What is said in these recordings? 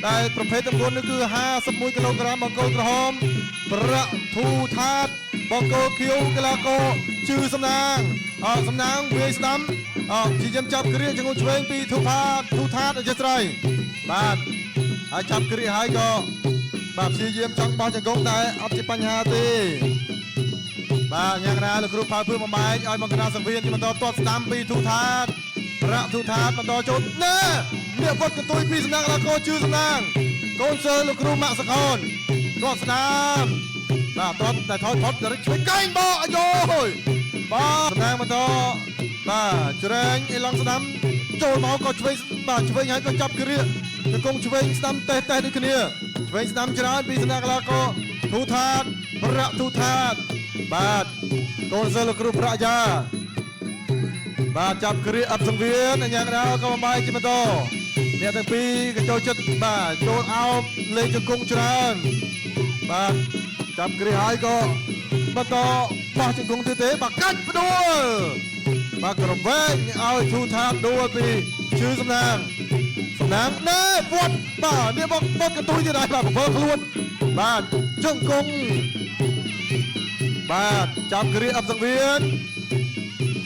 ដែលប្រភេទទម្ងន់នេះគឺ51គីឡូក្រាមបង្គោលក្រហមប្រាក់ធូថាតបង្គោលខៀវកីឡាករជឺសំណាងសំណាងវាយស្ដាំជាយាមចាប់គ្រាចង្អុលឆ្វេងពីធូថាតអញ្ចឹងស្រីបាទហើយចាប់គ្រាហើយក៏បាទព្យាយាមចង់បោះចង្កងតែអត់ជាបញ្ហាទេបាទយ៉ាងណាលោកគ្រូផៅភឿបំបែកឲ្យមកកណ្ដាលសង្វៀនទីបន្តទាត់ស្ដាំពីធូថាតប្រាក់ធូថាតបន្តចូលណែនេះវត្តកន្ទុយពីសំណាងកីឡាករជឿសំណាងកូនសើលោកគ្រូម៉ាក់សកលទាត់ស្ដាំបាទទាត់តែថយផុតរិចឆ្វេងកែងបោអាយ៉យបាទសំណាងបន្តបាទច្រែងអេឡង់ស្ដាំចូលមកក៏ឆ្វេងបាទឆ្វេងហើយក៏ចាប់គ្រាទៅគង់ឆ្វេងស្ដាំតេះដូចគ្នាឆ្វេងស្ដាំច្រើនពីសំណាងកីឡាករធូថាតប្រាក់ធូថាតបាទកូនសើលោកគ្រូប្រាក់យ៉ាបាទចាប់គ្រាអត់សង្វៀនយ៉ាងណាក៏បំបាយជាបន្តអ្នកទាំងពីរក៏ចូលចិត្តបាទចូលអោបលេងជង្គង់ច្រើនបាទចាប់គ្រាហើយក៏បន្តបោះជង្គង់ទៀតទេបាទកាច់ផ្ដួលបាទក្រវែងឲ្យធូថាតដួលពីជឿសំណាងណែវត្តបាទនេះបងកន្ទុយទៀតហើយបាទប្រពើខ្លួនបាទជង្គង់បាទចាប់គ្រាអត់សង្វៀន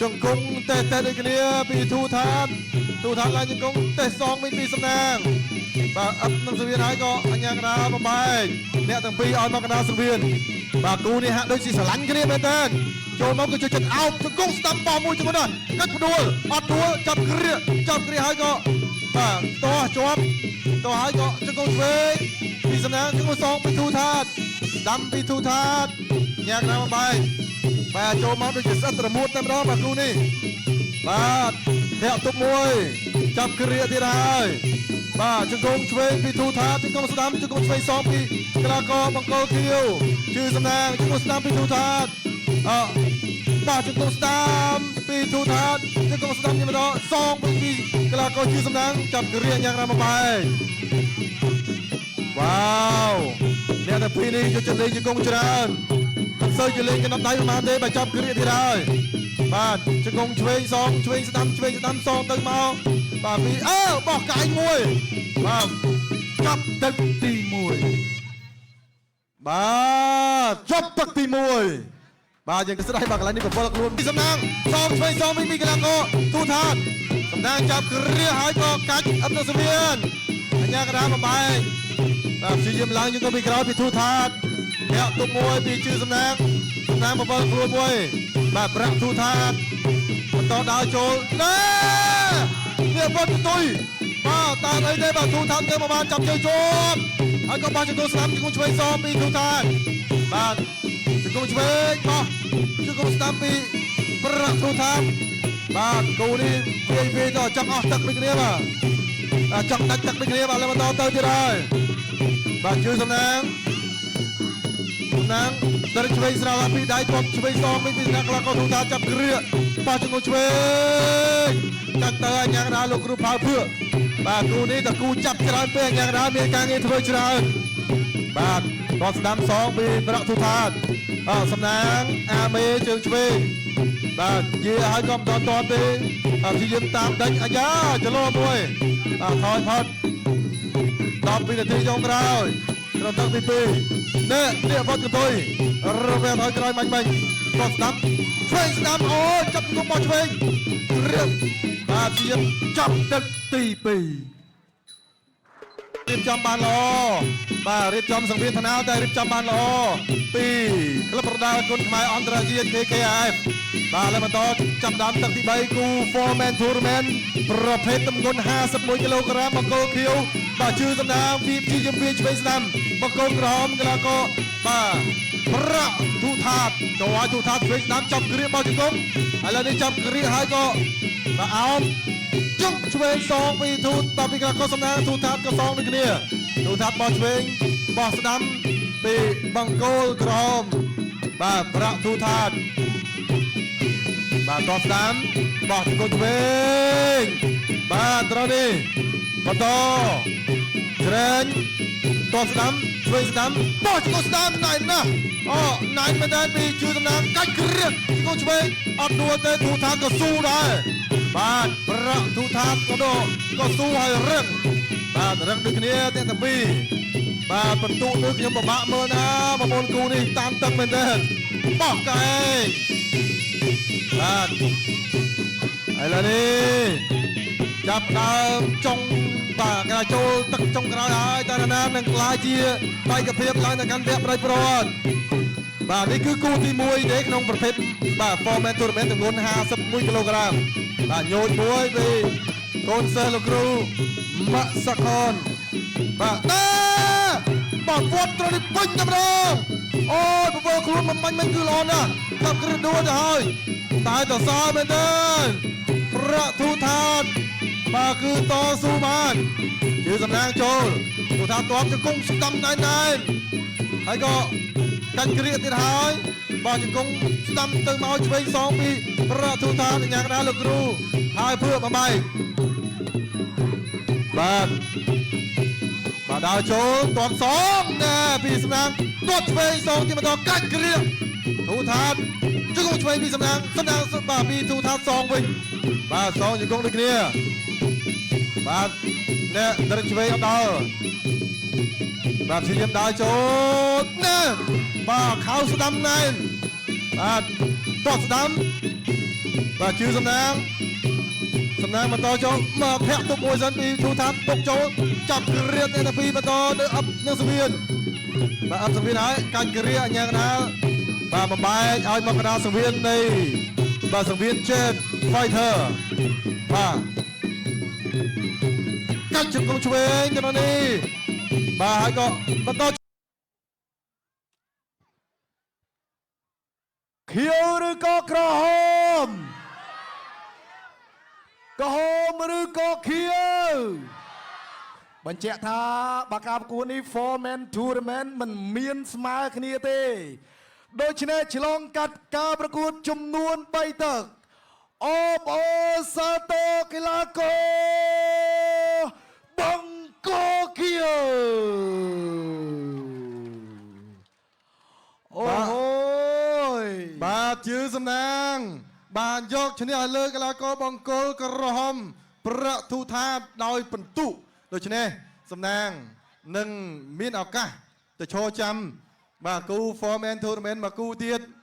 ជង្គង់តេះដូចគ្នាពីធូថាតឡើងជង្គង់តេះសងពីសំណាងបាទអត់នឹងសង្វៀនហើយក៏អញ្ញាកណ្ដាលបំបែកអ្នកទាំងពីរឲ្យមកកណ្ដាលសង្វៀនបាទគូនេះហាក់ដូចជាស្រឡាញ់គ្នាមែនតើចូលមកក៏ជួយចិត្តអោបជង្គង់ស្ដាំបោះមួយជង្គង់ដែរកាច់ផ្ដួលអត់ដួលចាប់គ្រាហើយក៏បាទតោះជាប់តោះហើយក៏ជង្គង់ឆ្វេងពីសំណាងជង្គង់សងពីធូថាតស្ដាំពីធូថាតញ៉ាំកណ្ដាលបំបែកបាទចូលមកដូចជាស្អិតរមួតតែម្ដងបាទគ្រូនេះបាទធាក់ទុកមួយចាប់គ្រាទៀតហើយបាទជង្គង់ឆ្វេងពីធូថាតជង្គង់ស្ដាំជង្គង់ឆ្វេងសងពីកីឡាករបង្គោលខៀវជឿសំណាងជង្គង់ស្ដាំពីធូថាតបាទជង្គង់ស្ដាំពីធូថាតជង្គង់ស្ដាំនេះម្ដងសងពីកីឡាករជឿសំណាងចាប់គ្រាយ៉ាងរ៉ាំបែកវ៉ាវអ្នកទាំងពីរនេះយកចិត្តលេងជង្គង់ច្រើនមិនសូវជាលេងកណ្ដាប់ដៃប្រហែលទេបើចាប់គ្រាទៀតហើយបាទជង្គង់ឆ្វេងសងឆ្វេងស្ដាំសងទៅមកបាទពីបោះកាយមួយបាទចាប់ទឹកទី1បាទចាប់ទឹកទី1បាទយើងក៏ស្ដាយបាទកន្លែងនេះប្រពលខ្លួនពីសំណាងសងឆ្វេងសងពីកីឡាករធូថាតសំណាងចាប់គ្រាហើយក៏កាច់អត់នៅសវៀនអញ្ញាកណ្ដាលបំបែកបាទព្យាយាមឡើងយើងក៏ពីក្រោយពីធូថាតអ្នកទុកមួយពីជឿសំណាងប្រពលខ្លួនមួយបាទប្រាក់ធូថាតបន្តដើរចូលណែនេះវត្តកន្ទុយបាទតាមអីទេបាទធូថាតទៅមកបានចាប់ជើងជាប់ហើយក៏បោះជង្គង់ស្ដាំជង្គង់ឆ្វេងសងពីធូថាតបាទជង្គង់ឆ្វេងបោះជង្គង់ស្ដាំពីប្រាក់ធូថាតបាទគូនេះវាយទៅចង់អស់ទឹកដូចគ្នាបាទចង់ដាច់ទឹកដូចគ្នាបាទលើបន្តទៅទៀតហើយបាទជឿសំណាងដល់ឆ្វេងស្រាលពីដៃគាត់ឆ្វេងសងពីសំណាងកីឡាករធូថាតចាប់គ្រាបោះជង្គង់ឆ្វេងកាត់ទៅអញ្ញាកណ្ដាលលោកគ្រូផៅភឿបាទគូនេះតគូចាប់ច្រើនពេកអញ្ញាកណ្ដាលមានការងារធ្វើច្រើនបាទគាត់ស្ដាំសងពីប្រាក់ធូថាតសំណាងអាមេជើងឆ្វេងបាទនិយាយឲ្យក៏មិនតន់ទេព្យាយាមតាមដេញអាយ៉ាចលោមួយបាទថយផុត10វិនាទីចុងក្រោយត្រឹមទឹកទី2នេះវត្តកន្ទុយរវែងថយក្រោយមាញ់គាត់ស្ដាំឆ្វេងស្ដាំអូចាប់ជង្គង់បោះឆ្វេងរៀបបាទព្យាយាមចាប់ទឹកទី2រៀបចំបានល្អបាទរៀបចំសង្វៀនថ្នាលតែរៀបចំបានល្អពីក្លឹបប្រដាល់គុណខ្មែរអន្តរជាតិ KKF បាទឥឡូវបន្តចាប់ដើមទឹកទី3គូ 4Man Tournament ប្រភេទទម្ងន់51គីឡូក្រាមបង្គោលខៀវបាទជឿសំណាងពីព្យាយាមវាឆ្វេងស្ដាំបង្គោលក្រហមកីឡាករបាទប្រាក់ធូថាតចូលឲ្យធូថាតឆ្វេងស្ដាំចាប់គ្រាបោះជង្គង់ឥឡូវនេះចាប់គ្រាហើយក៏បាទអោបជុកឆ្វេងសងពីធូតតពីកីឡាករសំណាងធូថាតក៏សងដូចគ្នាធូថាតបោះឆ្វេងបោះស្ដាំពីបង្គោលក្រហមបាទប្រាក់ធូថាតបាទតស្ដាំបោះជង្គង់ឆ្វេងបាទត្រូវនេះបន្តច្រែងតស្ដាំឆ្វេងស្ដាំបោះជង្គង់ស្ដាំណៃណាស់ណៃមែនដែរពីជួយសំណាងកាច់គ្រាជង្គង់ឆ្វេងអត់ដួលទេធូថាតក៏ស៊ូដែរ បាទប្រទូថាតក៏ដូក៏ស៊ូហើយរឹងបាទរឹងដូចគ្នាទាំងតែពីរបាទបន្ទុកនេះខ្ញុំពិបាកមើលណាប្រពន្ធគូនេះតានតឹងមែនទេបោះកែបាទឥឡូវនេះចាប់ដើមចុងបាទគេចូលទឹកចុងក្រោយហើយតែណានឹងក្លាយជាបេក្ខភាពឡើងទៅកាន់វគ្គប្រៃប្រវត្តិបាទនេះគឺគូទី1ទេក្នុងប្រភេទបាទ Foreman Tournament ទម្ងន់51គីឡូក្រាមបាទញូចមួយពីកូនសិស្សលោកគ្រូម៉ាក់សាខុនបាទបាទវត្តត្រូវនេះពេញតម្រងអូយបបោខ្លួនមិនបាញ់មិនគឺល្អណាស់តាមគ្រឹះដួលទៅហើយតែតសើមែនទេប្រទូថាតបាទគឺតស៊ូបានជាសំណាងចូលទូថាតតជង្គង់ស្ដាំណែនហើយក៏កាច់គ្រាទៀតហើយបាទជង្គង់ស្ដាំទៅមកឆ្វេងសងពីប្រទូថាតអញ្ញាកដាលោកគ្រូហើយព្រួបបែកបាទដើរចូលតតសងណែពីសំណាងតតឆ្វេងសងជាបន្តកាច់គ្រាទូថាតជង្គង់ឆ្វេងពីសំណាងបាទពីទូថាតសងវិញបាទសងជង្គង់ដូចគ្នាបាទអ្នកដរិចឆ្វេងអត់ដល់បាទព្យាយាមដើរចូលណែបាទខោស្ដាំណែនបាទតោះស្ដាំបាទជឿសំណាងបន្តចូលមកធាក់ទុកមួយសិនពីទូថាទុកចូលចាប់គ្រាអ្នកទី2បន្តនៅអប់នៅសវៀនបាទអប់សវៀនហើយកាច់គ្រាអញ្ញាកដាលបាទបំបែកឲ្យមកកដាលសវៀននៃបាទសវៀន Jet Fighter បាទកាច់ជង្គង់ឆ្វេងទៅនេះបាទហើយក៏បន្តខៀវឬក៏ក្រហមឬក៏ខៀវបញ្ជាក់ថាបើការប្រកួតនេះ Foreman Tournament មិនមានស្មើគ្នាទេដូច្នេះឆ្លងកាត់ការប្រកួតចំនួន3ទឹកអបអូសាទរកីឡាករបង្គោលខៀវអូយបាទជឿសំណាងបានយកឈ្នះឲ្យលើកីឡាករបង្គោលក្រហមប្រទូថាតដោយពិន្ទុដូច្នេះសំណាងនឹងមានឱកាសទៅឈរចាំបាទគូ Foreman Tournament មកគូទៀត